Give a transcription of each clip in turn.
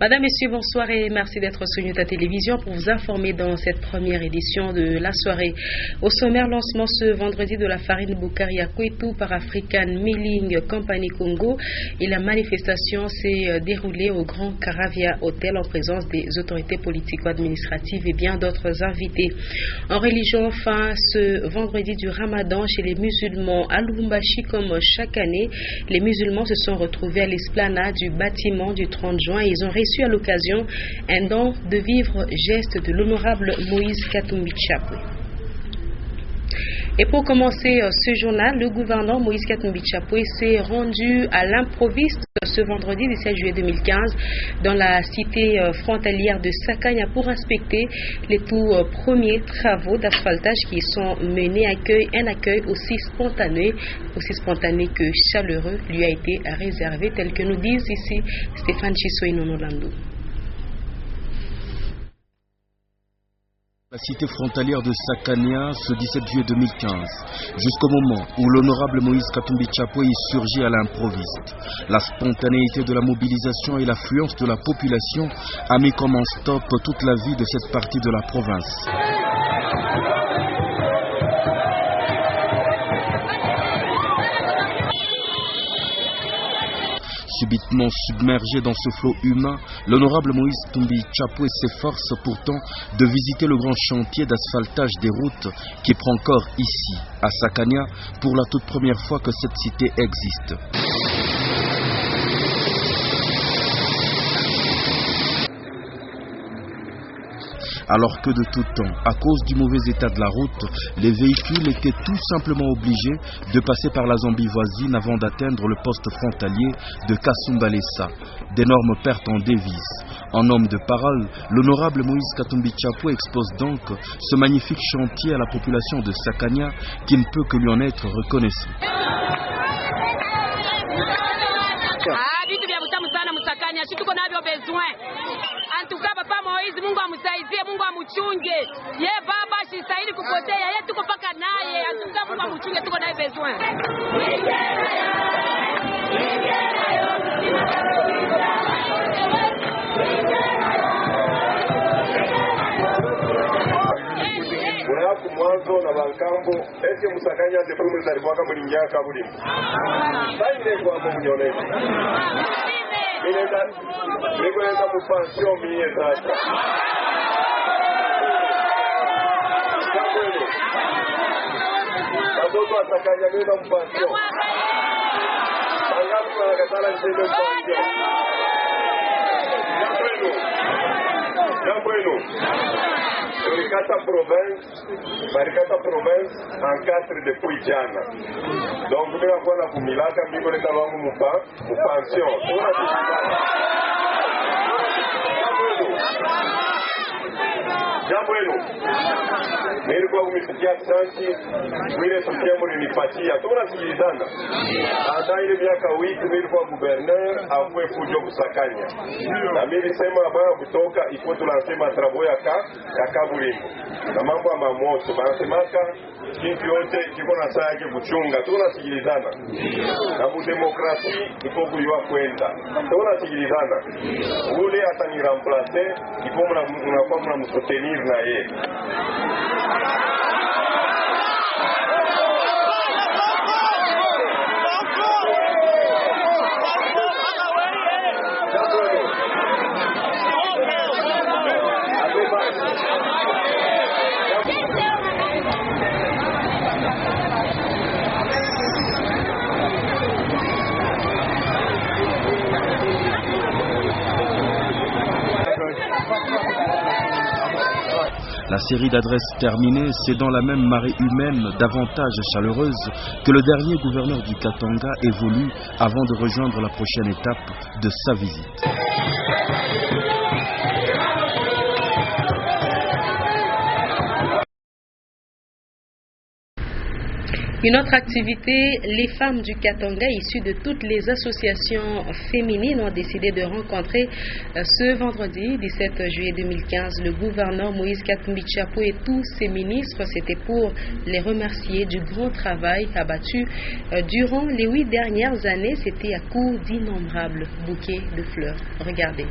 Madame, Messieurs, bonsoir et merci d'être sur Nuta Télévision pour vous informer dans cette première édition de la soirée. Au sommaire, lancement ce vendredi de la farine Bukaria Kwetu par African Milling Company Congo et la manifestation s'est déroulée au Grand Caravia Hotel en présence des autorités politico-administratives et bien d'autres invités. En religion, enfin, ce vendredi du Ramadan chez les musulmans à Lubumbashi comme chaque année, les musulmans se sont retrouvés à l'esplanade du bâtiment du 30 juin et ils ont reçu à l'occasion un don de vivre geste de l'honorable Moïse Katumbi Chapwe. Et pour commencer ce journal, le gouverneur Moïse Katumbi Chapwe s'est rendu à l'improviste ce vendredi 17 juillet 2015 dans la cité frontalière de Sakanya pour inspecter les tout premiers travaux d'asphaltage qui sont menés. Un accueil aussi spontané que chaleureux lui a été réservé, tel que nous disent ici Stéphane Chiso et Nono Landou. La cité frontalière de Sakanya ce 17 juillet 2015, jusqu'au moment où l'honorable Moïse Katumbi Chapwe y surgit à l'improviste. La spontanéité de la mobilisation et l'affluence de la population a mis comme en stop toute la vie de cette partie de la province. Subitement submergé dans ce flot humain, l'honorable Moïse Katumbi Chapwe s'efforce pourtant de visiter le grand chantier d'asphaltage des routes qui prend corps ici, à Sakanya, pour la toute première fois que cette cité existe. Alors que de tout temps, à cause du mauvais état de la route, les véhicules étaient tout simplement obligés de passer par la Zambie voisine avant d'atteindre le poste frontalier de Kasumbalesa. D'énormes pertes en devises. En homme de parole, l'honorable Moïse Katumbi Chapwe expose donc ce magnifique chantier à la population de Sakanya qui ne peut que lui en être reconnaissant. Tuko navyo besoin. En tout cas papa Moïse, Mungu amsaidie, Mungu amuchunge. Ye baba shistahili kupotea, ye tuko paka naye. En tout cas Mungu amuchunge, tuko naye besoin. Muraku mwanzo na bankambo ese Musakanya de primul zalikuwaka mulingia kabulimu. Saide kwa mnyonezi. Nilikuwa mupansion mie sasa. Watoto wa Sakanya nenda mupansion. Bangapi wanakatala nchini mupansion. Jambo eno. Barikata province en 4 depuis jana. Donc nous avons la kumilaka mbiko leta wangu mu pension. Jambo eno. Nilikuwa kumisikia santi wile sutiamu nilipatia. Tunasikilizana. Hata ile miaka wiki nilikuwa gouverneur afwe fujo kusakanya. Na mimi nilisema bana kutoka iko tunasema travaux ya kabulimbo. Na mambo ya mamoto banasemaka kitu yote kiko na saa yake kuchunga. Tunasikilizana. Na mu demokrasi iko kuyua kwenda. Tunasikilizana. Ule ataniramplacer iko mnakuwa mnamsoutenir na yeye. La série d'adresses terminée, c'est dans la même marée humaine davantage chaleureuse que le dernier gouverneur du Katanga évolue avant de rejoindre la prochaine étape de sa visite. Une autre activité, les femmes du Katanga issues de toutes les associations féminines ont décidé de rencontrer ce vendredi 17 juillet 2015 le gouverneur Moïse Katumbi Chapwe et tous ses ministres. C'était pour les remercier du grand travail abattu durant les 8 dernières années. C'était à coup d'innombrables bouquets de fleurs. Regardez.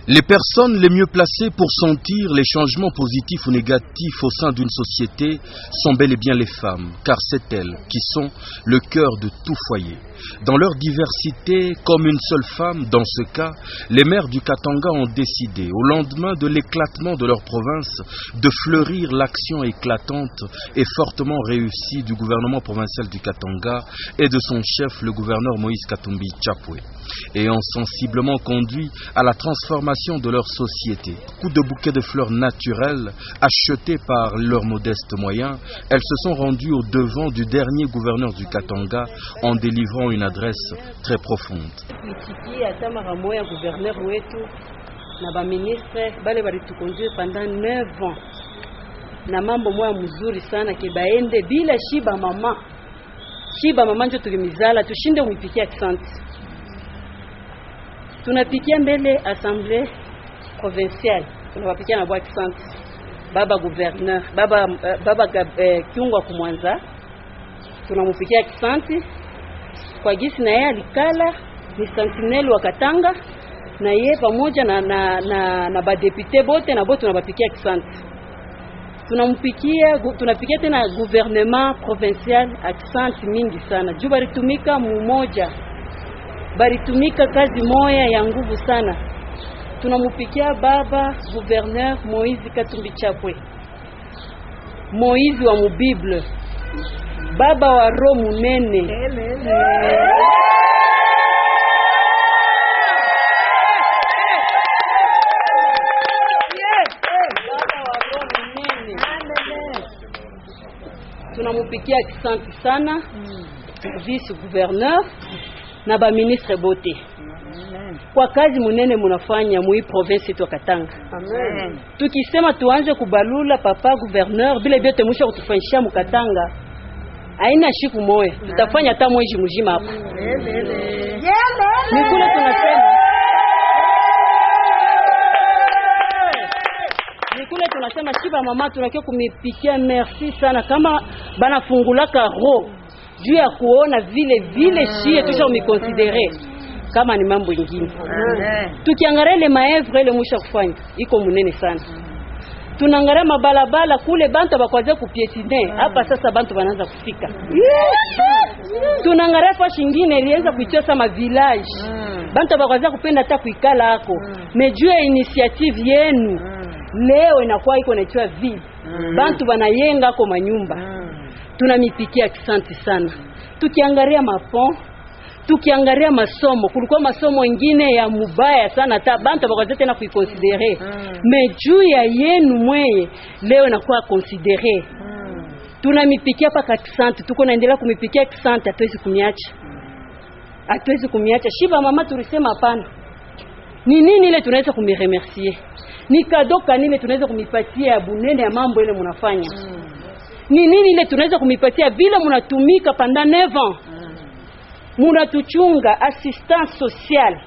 Les personnes les mieux placées pour sentir les changements positifs ou négatifs au sein d'une société sont bel et bien les femmes, car c'est elles qui sont le cœur de tout foyer. Dans leur diversité, comme une seule femme, dans ce cas, les maires du Katanga ont décidé, au lendemain de l'éclatement de leur province, de fleurir l'action éclatante et fortement réussie du gouvernement provincial du Katanga et de son chef, le gouverneur Moïse Katumbi Tchapwe, ayant sensiblement conduit à la transformation de leur société. Coup de bouquet de fleurs naturelles, achetés par leurs modestes moyens, elles se sont rendues au devant du dernier gouverneur du Katanga en délivrant une adresse très profonde. Gouverneur wetu na ba ministre bale balitukonduire pendant 9 ans na mambo moya mzuri sana ke baende bila shiba mama njo tulimizala tushinde umipikia asante. Tunapikia mbele assemblée provinciale, tunawapikia na bwa asante baba gouverneur baba kiungwa kumwanza, tunamupikia asante kwa gisi na yeye alikala ni sentinelle wa Katanga na yeye pamoja na badepute bote na bote tunabapikia asante. Tunapikia tena gouvernement provincial asante mingi sana. Juu baritumika mumoja, baritumika kazi moya ya nguvu sana. Tunamupikia baba gouverneur Moïse Katumbi Tchapwe, Moïse wa mubible, baba wa roho munene. Tunamupikia asante sana vice gouverneur na ba ministre bote kwa kazi munene munafanya mu province yetu ya Katanga. Amen. Tukisema tuanze kubalula papa gouverneur bila biote musha kutufanyisha mu Katanga haina shiku moya, tutafanya hata mwezi mzima hapa. Nikule tunasema shiba mama tunakia kumipikia merci sana kama banafungulaka roho juu ya kuona vile shie tusha umikonsidere kama ni mambo ingine. Tukiangalia ile maevre ile musha kufanya iko munene sana. Tunangalia mabalabala kule bantu bakwaze kupietine hapa sasa bantu banaanza kufika. Tunangalia fashi nyingine ilianza kuitosa ma village bantu bakwaze kupenda hata kuikala hako mejue initiative yenu leo inakuwa iko naitwa ville bantu banayenga kwa manyumba. Tunamipikia asante sana. Tukiangalia mapon, tukiangalia masomo, kulikuwa masomo mengine ya mubaya sana hata bantu bakaza tena kuikonsidere. Mejuu ya yenu mweye leo inakuwa considere. Tunamipikia paka asante, tuko naendelea kumipikia asante, hatuwezi kumiacha. Shiba mama tulisema hapana. Ni nini ile tunaweza kumiremercier? Ni kado kanile tunaweza kumipatia ya bunene ya mambo ile munafanya. Ni nini ile tunaweza kumipatia vile munatumika pendant 9 ans. Munatuchunga assistance sociale.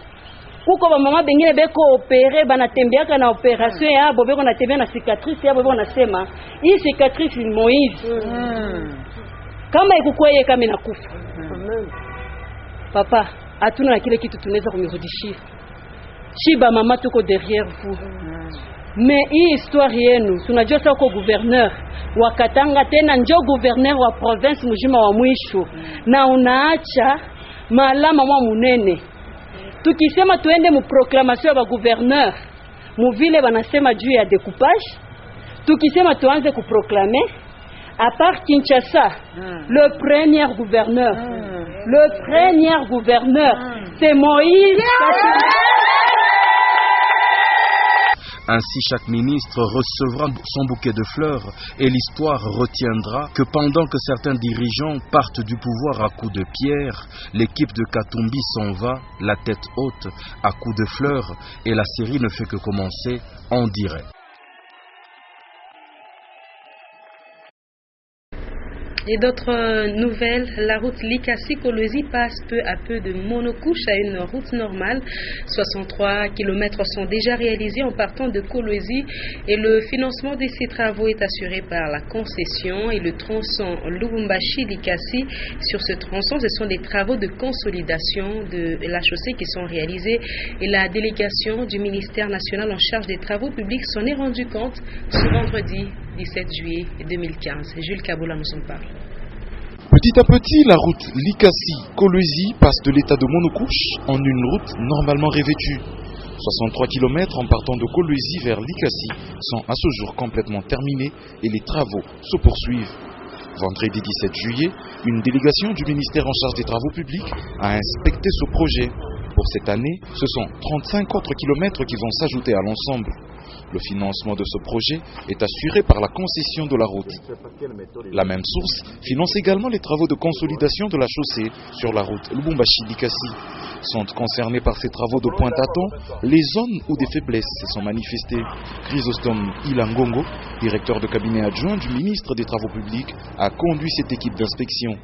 Kuko ba mama bengine beko opere banatembeaka na operation yabo beko natembea na cicatrice yabo beko nasema hii cicatrice ni Moïse. Kama ikukuwa yeye kama inakufa. Papa, hatuna na kile kitu tunaweza kumirudishia. Shiba mama tuko derrière vous. Mais hii histoire yenu tunajua sasa uko gouverneur wa Katanga tena njo gouverneur wa province mjima wa mwisho na unaacha malama mwa munene. Tukisema tuende mu proclamation ya gouverneur mu vile banasema juu ya découpage, tukisema tuanze kuproclamer à part Kinshasa le premier gouverneur c'est Moïse. Ainsi, chaque ministre recevra son bouquet de fleurs et l'histoire retiendra que pendant que certains dirigeants partent du pouvoir à coups de pierre, l'équipe de Katumbi s'en va, la tête haute, à coups de fleurs, et la série ne fait que commencer en direct. Et d'autres nouvelles, la route Likasi-Kolwezi passe peu à peu de monocouche à une route normale. 63 km sont déjà réalisés en partant de Kolwezi et le financement de ces travaux est assuré par la concession et le tronçon Lubumbashi-Likasi. Sur ce tronçon, ce sont des travaux de consolidation de la chaussée qui sont réalisés et la délégation du ministère national en charge des travaux publics s'en est rendu compte ce vendredi 17 juillet 2015. Jules Kaboula nous en parle. Petit à petit, la route Likasi-Kolwezi passe de l'état de monocouche en une route normalement revêtue. 63 km en partant de Kolwezi vers Likasi sont à ce jour complètement terminés et les travaux se poursuivent. Vendredi 17 juillet, une délégation du ministère en charge des travaux publics a inspecté ce projet. Pour cette année, ce sont 35 autres kilomètres qui vont s'ajouter à l'ensemble. Le financement de ce projet est assuré par la concession de la route. La même source finance également les travaux de consolidation de la chaussée sur la route Lubumbashi-Likasi. Sont concernés par ces travaux de pointe-à-temps les zones où des faiblesses se sont manifestées. Chrysostome Ilangongo, directeur de cabinet adjoint du ministre des Travaux publics, a conduit cette équipe d'inspection.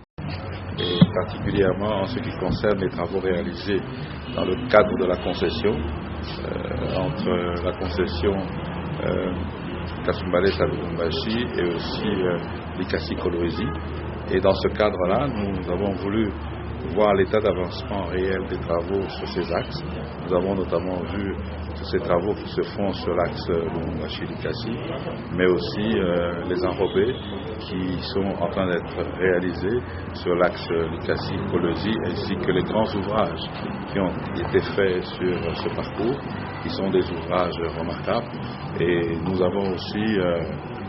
Et particulièrement en ce qui concerne les travaux réalisés dans le cadre de la concession, entre la concession Kasumbalesa-Lubumbashi et aussi Likasi-Kolwezi. Et dans ce cadre-là, nous avons voulu voir l'état d'avancement réel des travaux sur ces axes. Nous avons notamment vu tous ces travaux qui se font sur l'axe Lubumbashi-Likasi, mais aussi les enrobés qui sont en train d'être réalisés sur l'axe Likasi-Kolwezi, ainsi que les grands ouvrages qui ont été faits sur ce parcours, qui sont des ouvrages remarquables. Et nous avons aussi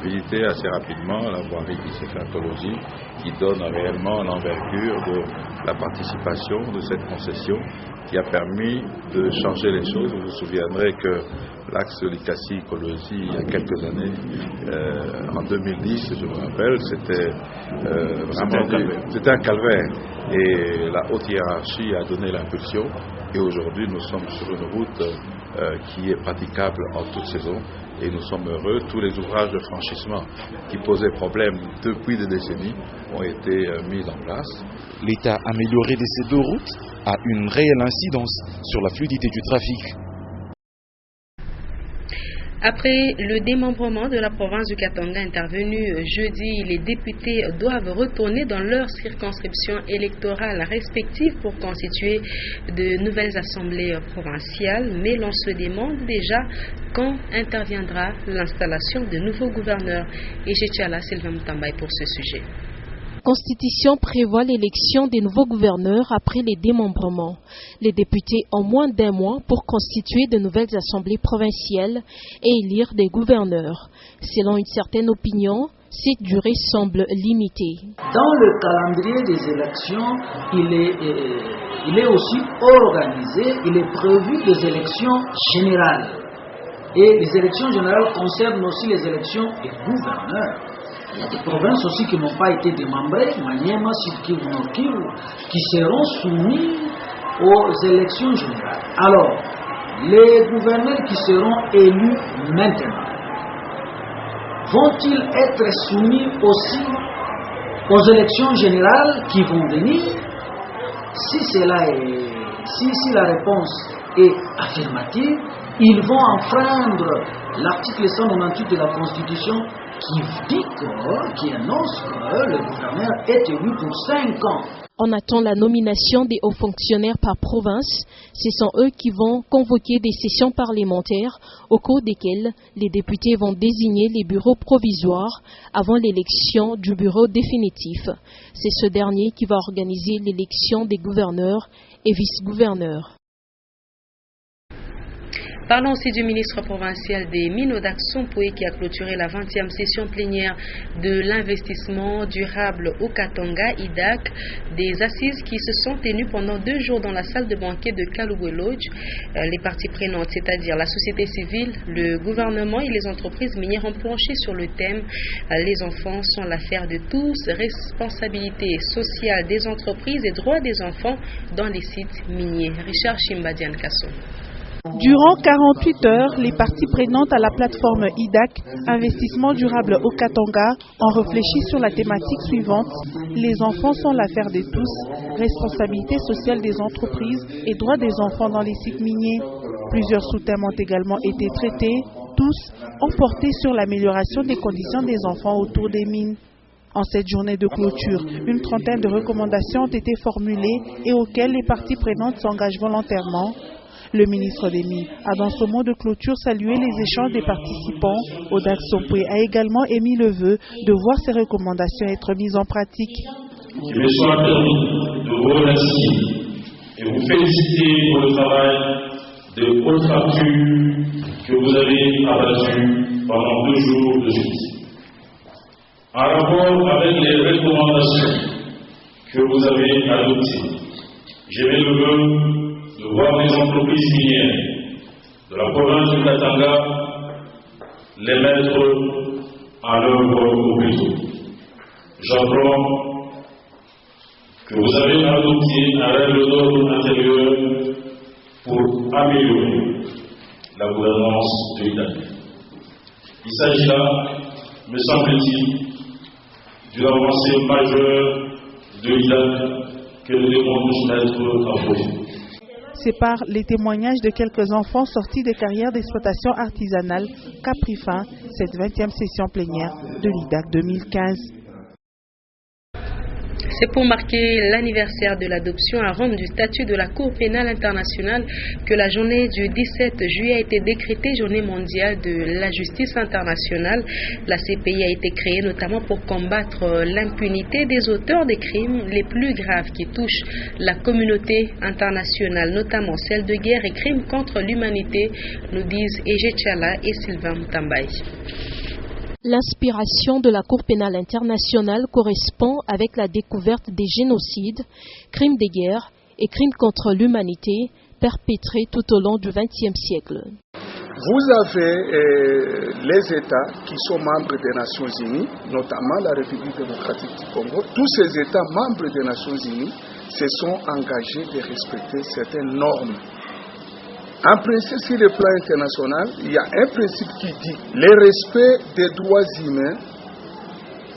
visité assez rapidement la voirie qui s'est faite à Kolwezi, qui donne réellement l'envergure de la participation de cette concession qui a permis de changer les choses. Vous vous souviendrez que l'axe Likasi-Kolwezi, il y a quelques années, en 2010, je me rappelle, c'était un calvaire. Et la haute hiérarchie a donné l'impulsion. Et aujourd'hui, nous sommes sur une route qui est praticable en toute saison. Et nous sommes heureux. Tous les ouvrages de franchissement qui posaient problème depuis des décennies ont été mis en place. L'état amélioré de ces deux routes a une réelle incidence sur la fluidité du trafic. Après le démembrement de la province du Katanga intervenu jeudi, les députés doivent retourner dans leurs circonscriptions électorales respectives pour constituer de nouvelles assemblées provinciales. Mais l'on se demande déjà quand interviendra l'installation de nouveaux gouverneurs. Et Chétiala Sylvain Mtambaye pour ce sujet. La Constitution prévoit l'élection des nouveaux gouverneurs après les démembrements. Les députés ont moins d'un mois pour constituer de nouvelles assemblées provinciales et élire des gouverneurs. Selon une certaine opinion, cette durée semble limitée. Dans le calendrier des élections, il est aussi organisé, il est prévu des élections générales. Et les élections générales concernent aussi les élections des gouverneurs. Il y a des provinces aussi qui n'ont pas été démembrées, Maniema, Sud-Kivu, Nord-Kivu, qui seront soumis aux élections générales. Alors, les gouverneurs qui seront élus maintenant, vont-ils être soumis aussi aux élections générales qui vont venir? Si la réponse est affirmative, ils vont enfreindre l'article 198 de la Constitution qui annonce que le gouverneur est élu pour 5 ans. On attend la nomination des hauts fonctionnaires par province. Ce sont eux qui vont convoquer des sessions parlementaires au cours desquelles les députés vont désigner les bureaux provisoires avant l'élection du bureau définitif. C'est ce dernier qui va organiser l'élection des gouverneurs et vice-gouverneurs. Parlons aussi du ministre provincial des Mines, Odak Sompoué, qui a clôturé la 20e session plénière de l'investissement durable au Katanga, IDAC, des assises qui se sont tenues pendant 2 jours dans la salle de banquet de Kalugwe Lodge. Les parties prenantes, c'est-à-dire la société civile, le gouvernement et les entreprises minières ont planché sur le thème « Les enfants sont l'affaire de tous, responsabilité sociale des entreprises et droits des enfants dans les sites miniers ». Richard Chimbadian Kasso. Durant 48 heures, les parties prenantes à la plateforme IDAC, Investissement durable au Katanga, ont réfléchi sur la thématique suivante: les enfants sont l'affaire de tous, responsabilité sociale des entreprises et droits des enfants dans les sites miniers. Plusieurs sous-thèmes ont également été traités. Tous ont porté sur l'amélioration des conditions des enfants autour des mines. En cette journée de clôture, une trentaine de recommandations ont été formulées et auxquelles les parties prenantes s'engagent volontairement. Le ministre des Mines a dans ce mot de clôture salué les échanges des participants. Odax Sompoué a également émis le vœu de voir ces recommandations être mises en pratique. Il me soit permis de vous remercier et vous féliciter pour le travail de haute facture que vous avez abattu pendant 2 jours de suite. En rapport avec les recommandations que vous avez adoptées, j'émets le vœu de voir les entreprises minières de la province du Katanga les mettre en œuvre au plus tôt. J'apprends que vous avez adopté un règle d'ordre intérieur pour améliorer la gouvernance de l'Italie. Il s'agit là, me semble-t-il, d'une avancée majeure de l'IDAC que nous devons tous mettre en profit. C'est par les témoignages de quelques enfants sortis des carrières d'exploitation artisanale qu'a pris fin cette 20e session plénière de l'IDAC 2015. C'est pour marquer l'anniversaire de l'adoption à Rome du statut de la Cour pénale internationale que la journée du 17 juillet a été décrétée journée mondiale de la justice internationale. La CPI a été créée notamment pour combattre l'impunité des auteurs des crimes les plus graves qui touchent la communauté internationale, notamment celle de guerre et crimes contre l'humanité, nous disent Ege Tchala et Sylvain Moutambaye. L'inspiration de la Cour pénale internationale correspond avec la découverte des génocides, crimes de guerre et crimes contre l'humanité perpétrés tout au long du XXe siècle. Vous avez les États qui sont membres des Nations Unies, notamment la République démocratique du Congo. Tous ces États membres des Nations Unies se sont engagés de respecter certaines normes. En principe, sur le plan international, il y a un principe qui dit le respect des droits humains,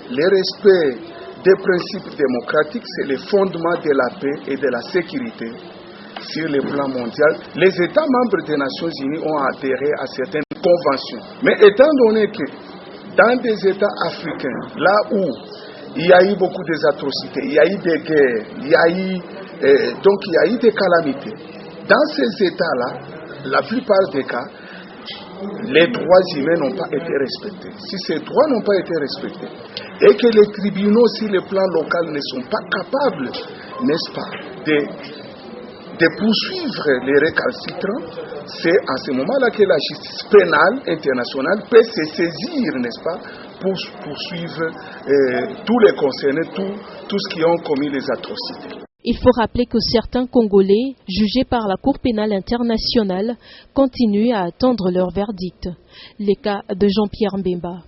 le respect des principes démocratiques, c'est le fondement de la paix et de la sécurité sur le plan mondial. Les États membres des Nations Unies ont adhéré à certaines conventions. Mais étant donné que dans des États africains, là où il y a eu beaucoup d'atrocités, il y a eu des guerres, il y a eu des calamités, dans ces États-là, la plupart des cas, les droits humains n'ont pas été respectés. Si ces droits n'ont pas été respectés et que les tribunaux sur le plan local ne sont pas capables, n'est-ce pas, de poursuivre les récalcitrants, c'est à ce moment-là que la justice pénale internationale peut se saisir, n'est-ce pas, pour poursuivre tous les concernés, tous ceux qui ont commis les atrocités. Il faut rappeler que certains Congolais, jugés par la Cour pénale internationale, continuent à attendre leur verdict. Les cas de Jean-Pierre Mbemba.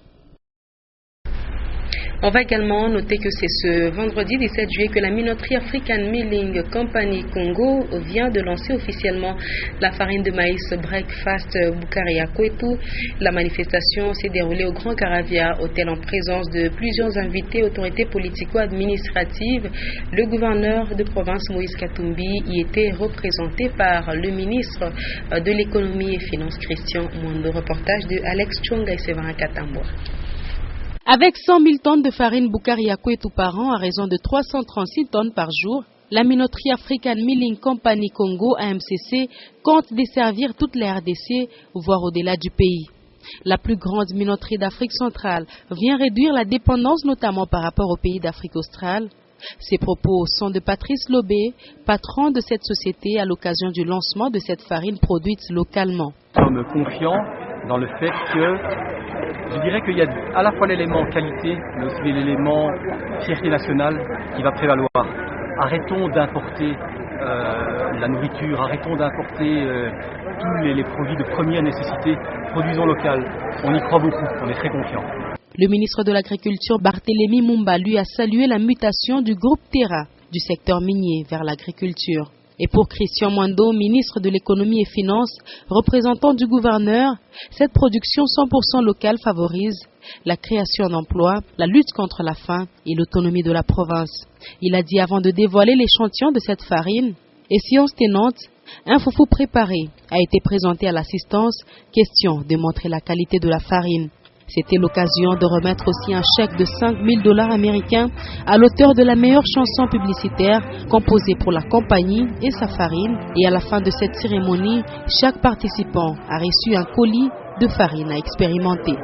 On va également noter que c'est ce vendredi 17 juillet que la minoterie African Milling Company Congo vient de lancer officiellement la farine de maïs Breakfast Bukaria Kwetu. La manifestation s'est déroulée au Grand Caravia Hôtel en présence de plusieurs invités, autorités politico-administratives. Le gouverneur de province Moïse Katumbi y était représenté par le ministre de l'économie et finances Christian Mwando. Reportage de Alex Chonga et Séverin Katamboa. Avec 100 000 tonnes de farine Bukaria Kwetu par an à raison de 336 tonnes par jour, la minoterie African Milling Company Congo AMCC compte desservir toute la RDC, voire au-delà du pays. La plus grande minoterie d'Afrique centrale vient réduire la dépendance notamment par rapport aux pays d'Afrique australe. Ces propos sont de Patrice Lobé, patron de cette société à l'occasion du lancement de cette farine produite localement. Nous sommes confiants dans le fait que je dirais qu'il y a à la fois l'élément qualité, mais aussi l'élément fierté nationale qui va prévaloir. Arrêtons d'importer la nourriture, arrêtons d'importer tous les produits de première nécessité, produisons local. On y croit beaucoup, on est très confiants. Le ministre de l'Agriculture, Barthélémy Mumba, lui a salué la mutation du groupe Terra du secteur minier vers l'agriculture. Et pour Christian Mwando, ministre de l'économie et finances, représentant du gouverneur, cette production 100% locale favorise la création d'emplois, la lutte contre la faim et l'autonomie de la province. Il a dit avant de dévoiler l'échantillon de cette farine, et séance tenante, un foufou préparé a été présenté à l'assistance, question de montrer la qualité de la farine. C'était l'occasion de remettre aussi un chèque de $5,000 américains à l'auteur de la meilleure chanson publicitaire composée pour la compagnie et sa farine. Et à la fin de cette cérémonie, chaque participant a reçu un colis de farine à expérimenter.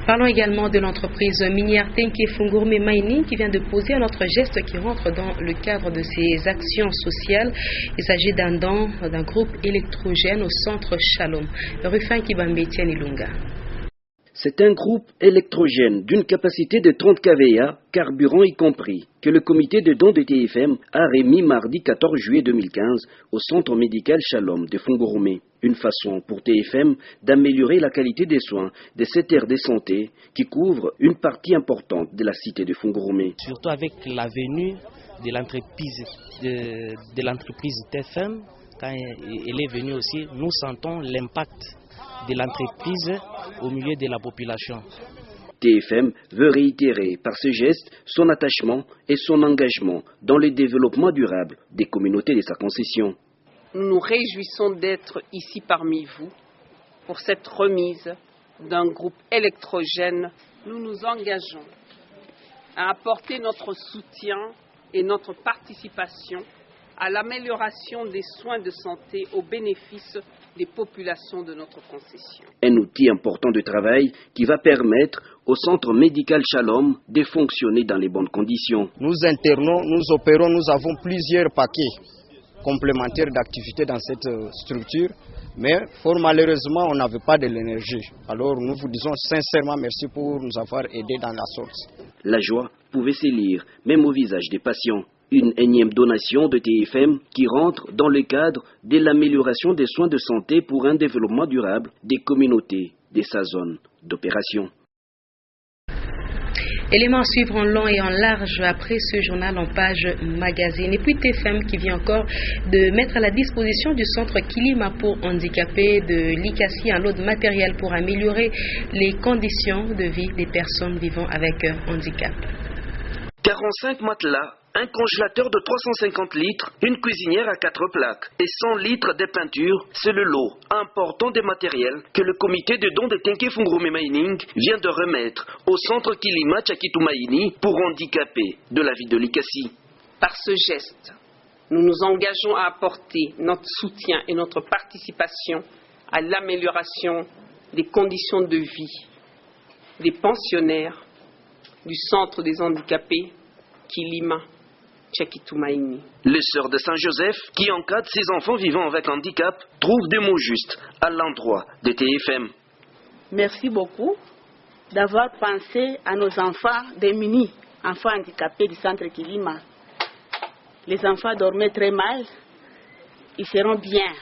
Parlons également de l'entreprise minière Tenke Fungurume Mining qui vient de poser un autre geste qui rentre dans le cadre de ses actions sociales. Il s'agit d'un don d'un groupe électrogène au centre Shalom. Rufin Kibambe Tianilunga. C'est un groupe électrogène d'une capacité de 30 kVA, carburant y compris, que le comité de dons de TFM a remis mardi 14 juillet 2015 au centre médical Shalom de Fungurume. Une façon pour TFM d'améliorer la qualité des soins de cette aire de santé qui couvre une partie importante de la cité de Fungurume. Surtout avec la venue de l'entreprise TFM, quand elle est venue aussi, nous sentons l'impact de l'entreprise au milieu de la population. TFM veut réitérer par ce geste son attachement et son engagement dans le développement durable des communautés de sa concession. Nous nous réjouissons d'être ici parmi vous pour cette remise d'un groupe électrogène. Nous nous engageons à apporter notre soutien et notre participation à l'amélioration des soins de santé au bénéfice des populations de notre concession. Un outil important de travail qui va permettre au centre médical Shalom de fonctionner dans les bonnes conditions. Nous internons, nous opérons, nous avons plusieurs paquets complémentaires d'activités dans cette structure, mais fort malheureusement on n'avait pas de l'énergie. Alors nous vous disons sincèrement merci pour nous avoir aidés dans la sorte. La joie pouvait se lire même au visage des patients. Une énième donation de TFM qui rentre dans le cadre de l'amélioration des soins de santé pour un développement durable des communautés de sa zone d'opération. Éléments à suivre en long et en large après ce journal en page magazine. Et puis TFM qui vient encore de mettre à la disposition du centre Kilima pour handicapés de l'ICACI un lot de matériel pour améliorer les conditions de vie des personnes vivant avec handicap. 45 matelas, un congélateur de 350 litres, une cuisinière à 4 plaques et 100 litres de peinture, c'est le lot important des matériels que le comité de dons de Tenke Fungurume Mining vient de remettre au centre Kilima Tchakitumaini pour handicapés de la ville de l'ICACI. Par ce geste, nous nous engageons à apporter notre soutien et notre participation à l'amélioration des conditions de vie des pensionnaires du centre des handicapés Kilima Tchakitumaini. Les sœurs de Saint-Joseph, qui encadrent ces enfants vivant avec handicap, trouvent des mots justes à l'endroit de TFM. Merci beaucoup d'avoir pensé à nos enfants démunis, enfants handicapés du centre Kilima. Les enfants dormaient très mal, ils seront bien.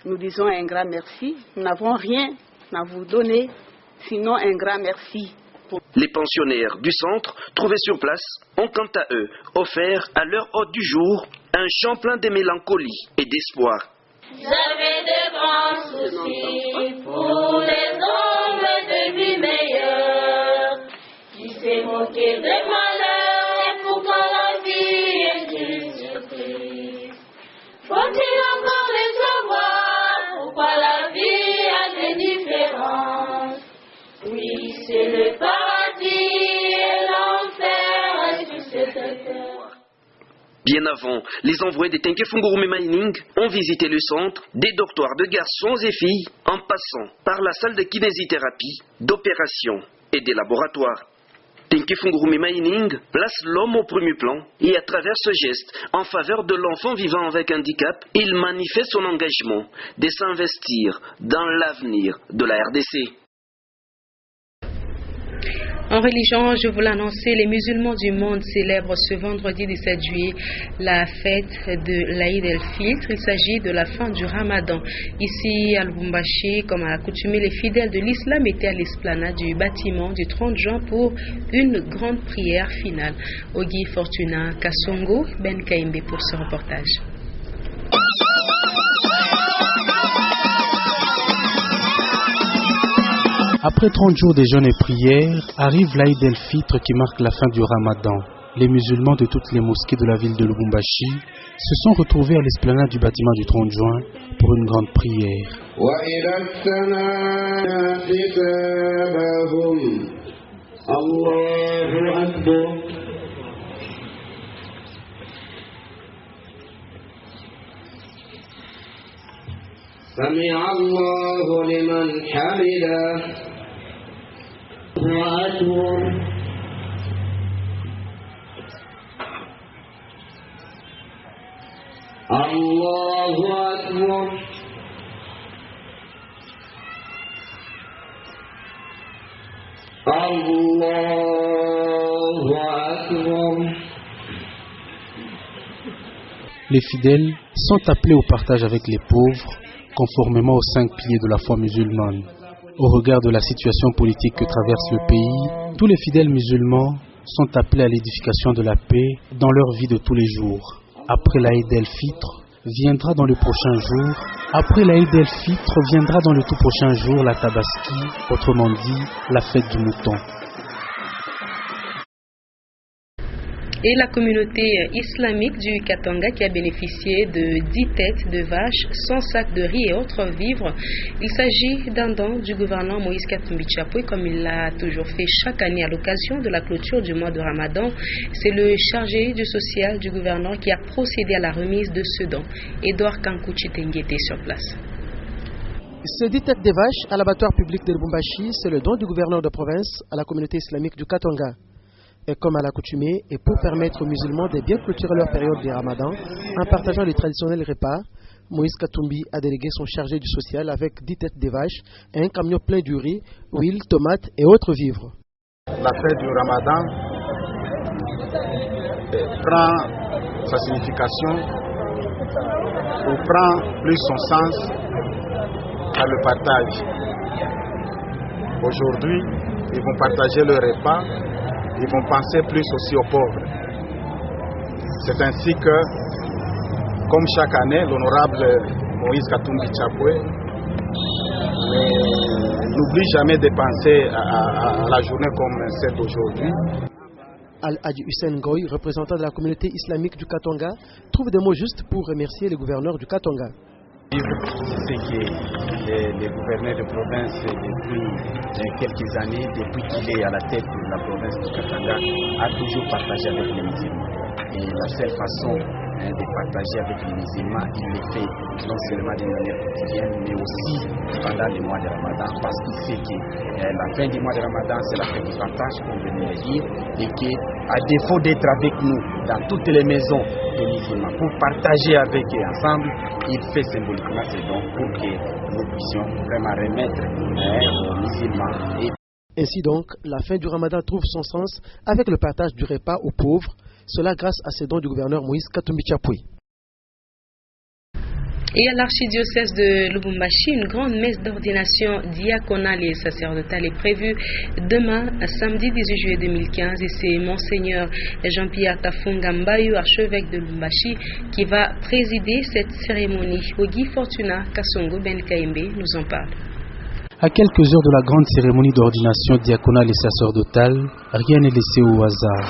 Nous disons un grand merci. Nous n'avons rien à vous donner, sinon un grand merci. Les pensionnaires du centre, trouvés sur place, ont quant à eux offert à leur hôte du jour un chant plein de mélancolie et d'espoir. J'avais de grands soucis pour les hommes de vie meilleure, qui s'est moqué de malheur et pourquoi la vie est une surprise. Faut-il encore le savoir, pourquoi la vie a des différences? Oui, c'est le paradis et l'enfer sur cette terre. Bien avant, les envoyés de Tenke Fungurume Mining ont visité le centre, des dortoirs de garçons et filles, en passant par la salle de kinésithérapie, d'opération et des laboratoires. Tenke Fungurume Mining place l'homme au premier plan et à travers ce geste en faveur de l'enfant vivant avec handicap, il manifeste son engagement de s'investir dans l'avenir de la RDC. En religion, je vous l'annonçais, les musulmans du monde célèbrent ce vendredi 17 juillet la fête de l'Aïd el-Fitr. Il s'agit de la fin du Ramadan. Ici à Lubumbashi, comme à l'accoutumée, les fidèles de l'islam étaient à l'esplanade du bâtiment du 30 juin pour une grande prière finale. Ogi Fortuna Kasongo, Ben Kaimbe pour ce reportage. Après 30 jours de jeûne et prières, arrive l'Aïd el-Fitr qui marque la fin du Ramadan. Les musulmans de toutes les mosquées de la ville de Lubumbashi se sont retrouvés à l'esplanade du bâtiment du 30 juin pour une grande prière. سمع الله لمن حمده وأكبر الله أكبر الله أكبر. Les fidèles sont appelés au partage avec les pauvres, conformément aux 5 piliers de la foi musulmane. Au regard de la situation politique que traverse le pays, tous les fidèles musulmans sont appelés à l'édification de la paix dans leur vie de tous les jours. Après l'Aïd el-Fitr viendra dans le prochain jour. Après l'Aïd el-Fitr viendra dans le tout prochain jour la Tabaski, autrement dit la fête du mouton. Et la communauté islamique du Katanga qui a bénéficié de 10 têtes de vaches, 100 sacs de riz et autres vivres. Il s'agit d'un don du gouverneur Moïse Katumbi Tchapoué, comme il l'a toujours fait chaque année à l'occasion de la clôture du mois de Ramadan. C'est le chargé du social du gouverneur qui a procédé à la remise de ce don. Edouard Kankouchi Tengue était sur place. Ces 10 têtes de vaches à l'abattoir public de Lubumbashi, c'est le don du gouverneur de province à la communauté islamique du Katanga. Et comme à l'accoutumée, et pour permettre aux musulmans de bien clôturer leur période de Ramadan, en partageant les traditionnels repas, Moïse Katumbi a délégué son chargé du social avec 10 têtes de vaches et un camion plein de riz, huile, tomates et autres vivres. La fête du Ramadan prend sa signification ou prend plus son sens à le partage. Aujourd'hui, ils vont partager le repas. Ils vont penser plus aussi aux pauvres. C'est ainsi que, comme chaque année, l'honorable Moïse Katumbi Tchapoué n'oublie jamais de penser à la journée comme celle d'aujourd'hui. Al-Hadji Hussein Goy, représentant de la communauté islamique du Katanga, trouve des mots justes pour remercier le gouverneur du Katanga. C'est que le gouverneur de province, depuis quelques années, depuis qu'il est à la tête de la province du Katanga, a toujours partagé avec les musulmans. Et la seule façon de partager avec les musulmans, il le fait non seulement d'une manière quotidienne, mais aussi pendant le mois de Ramadan, parce qu'il sait que la fin du mois de Ramadan, c'est la fête du partage, comme je viens de le dire, et qu'à défaut d'être avec nous dans toutes les maisons des musulmans, pour partager avec eux ensemble, il fait symboliquement ces dons pour que nous puissions vraiment remettre aux musulmans. Ainsi donc, la fin du Ramadan trouve son sens avec le partage du repas aux pauvres, cela grâce à ces dons du gouverneur Moïse Katumbi Tchapoué. Et à l'archidiocèse de Lubumbashi, une grande messe d'ordination diaconale et sacerdotale est prévue demain, samedi 18 juillet 2015. Et c'est Monseigneur Jean-Pierre Tafunga Mbayu, archevêque de Lubumbashi, qui va présider cette cérémonie. Ogi Fortuna Kasongo Ben Kaimbe nous en parle. À quelques heures de la grande cérémonie d'ordination diaconale et sacerdotale, rien n'est laissé au hasard.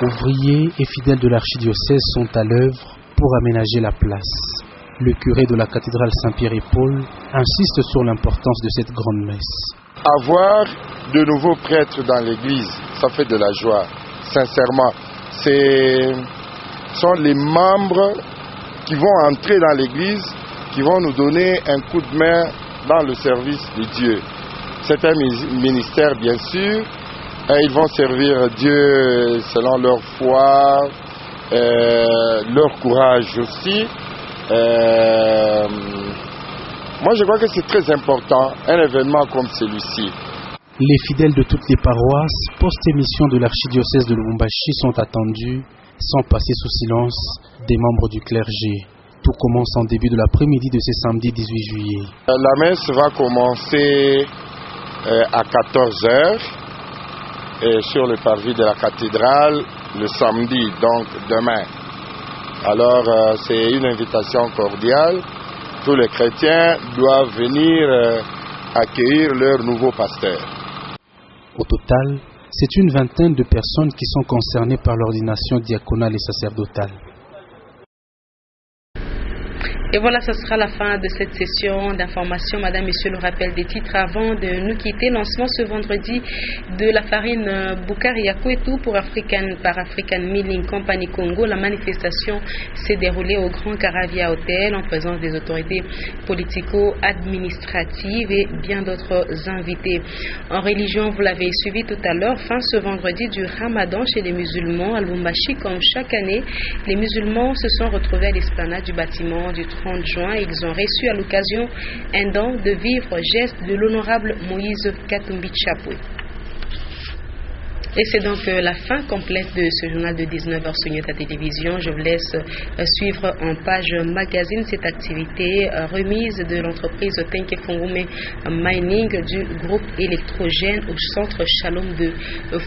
Ouvriers et fidèles de l'archidiocèse sont à l'œuvre pour aménager la place. Le curé de la cathédrale Saint-Pierre et Paul insiste sur l'importance de cette grande messe. Avoir de nouveaux prêtres dans l'église, ça fait de la joie. Sincèrement, ce sont les membres qui vont entrer dans l'église, qui vont nous donner un coup de main dans le service de Dieu. C'est un ministère, bien sûr. Ils vont servir Dieu selon leur foi, leur courage aussi. Moi, je crois que c'est très important, un événement comme celui-ci. Les fidèles de toutes les paroisses, post-émission de l'archidiocèse de Lubumbashi, sont attendus, sans passer sous silence, des membres du clergé. Tout commence en début de l'après-midi de ce samedi 18 juillet. La messe va commencer à 14h sur le parvis de la cathédrale le samedi, donc demain. Alors c'est une invitation cordiale. Tous les chrétiens doivent venir accueillir leur nouveau pasteur. Au total, c'est une vingtaine de personnes qui sont concernées par l'ordination diaconale et sacerdotale. Et voilà, ce sera la fin de cette session d'information. Madame, Monsieur, le rappel des titres avant de nous quitter. Lancement ce vendredi de la farine Bukari Yakwetu par African Milling Company Congo. La manifestation s'est déroulée au Grand Caravia Hotel en présence des autorités politico-administratives et bien d'autres invités. En religion, vous l'avez suivi tout à l'heure, fin ce vendredi du Ramadan chez les musulmans à Lubumbashi. Comme chaque année, les musulmans se sont retrouvés à l'esplanade du bâtiment du 30 juin. Ils ont reçu à l'occasion un don de vivre geste de l'honorable Moïse Katumbi Chapwe. Et c'est donc la fin complète de ce journal de 19h sur Nyota Télévision. Je vous laisse suivre en page magazine cette activité remise de l'entreprise Tenke Fungurume Mining du groupe électrogène au centre Shalom de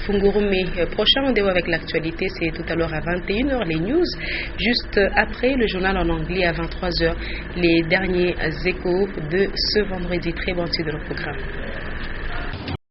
Fungurume. Prochain rendez-vous avec l'actualité, c'est tout à l'heure à 21h les news. Juste après le journal en anglais à 23h, les derniers échos de ce vendredi. Très bon titre de le programme.